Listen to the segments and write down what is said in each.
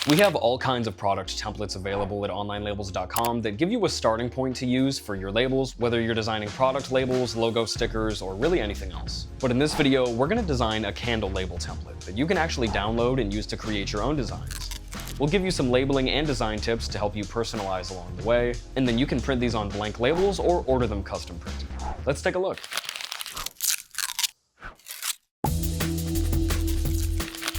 We have all kinds of product templates available at OnlineLabels.com that give you a starting point to use for your labels, whether you're designing product labels, logo stickers, or really anything else. But in this video, we're going to design a candle label template that you can actually download and use to create your own designs. We'll give you some labeling and design tips to help you personalize along the way, and then you can print these on blank labels or order them custom printed. Let's take a look.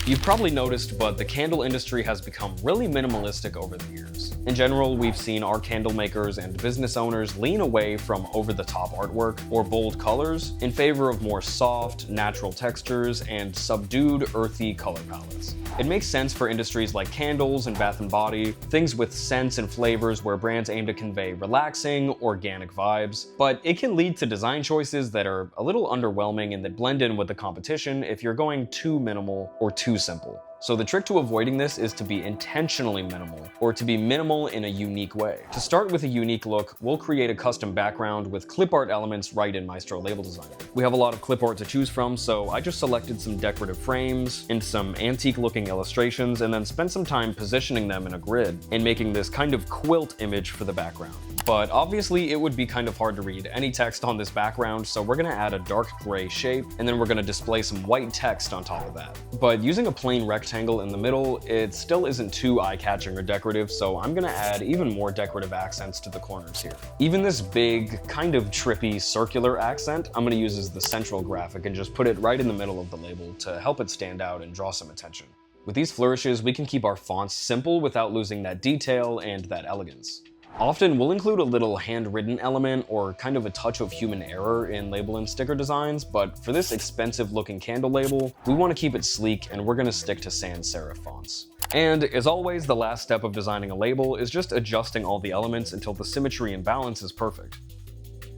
You've probably noticed, but the candle industry has become really minimalistic over the years. In general, we've seen our candle makers and business owners lean away from over-the-top artwork or bold colors in favor of more soft, natural textures and subdued, earthy color palettes. It makes sense for industries like candles and bath and body, things with scents and flavors where brands aim to convey relaxing, organic vibes, but it can lead to design choices that are a little underwhelming and that blend in with the competition if you're going too minimal or too simple. So the trick to avoiding this is to be intentionally minimal, or to be minimal in a unique way. To start with a unique look, we'll create a custom background with clip art elements right in Maestro Label Designer. We have a lot of clip art to choose from, so I just selected some decorative frames and some antique looking illustrations, and then spent some time positioning them in a grid and making this kind of quilt image for the background. But obviously it would be kind of hard to read any text on this background, so we're gonna add a dark gray shape, and then we're gonna display some white text on top of that. But using a plain rectangle in the middle, it still isn't too eye-catching or decorative, so I'm gonna add even more decorative accents to the corners here. Even this big, kind of trippy circular accent, I'm gonna use as the central graphic and just put it right in the middle of the label to help it stand out and draw some attention. With these flourishes, we can keep our fonts simple without losing that detail and that elegance. Often we'll include a little handwritten element or kind of a touch of human error in label and sticker designs, but for this expensive looking candle label, we want to keep it sleek and we're going to stick to sans serif fonts. And as always, the last step of designing a label is just adjusting all the elements until the symmetry and balance is perfect.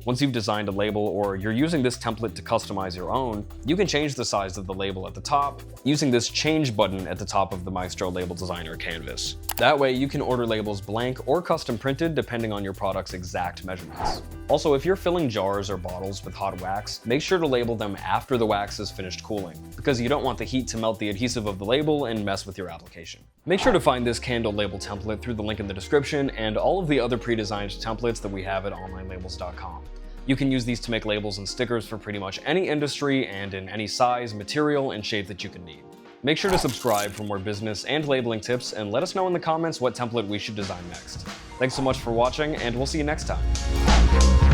Once you've designed a label or you're using this template to customize your own, you can change the size of the label at the top using this change button at the top of the Maestro Label Designer canvas. That way you can order labels blank or custom printed depending on your product's exact measurements. Also, if you're filling jars or bottles with hot wax, make sure to label them after the wax is finished cooling, because you don't want the heat to melt the adhesive of the label and mess with your application. Make sure to find this candle label template through the link in the description and all of the other pre-designed templates that we have at OnlineLabels.com. You can use these to make labels and stickers for pretty much any industry and in any size, material, and shape that you can need. Make sure to subscribe for more business and labeling tips, and let us know in the comments what template we should design next. Thanks so much for watching, and we'll see you next time.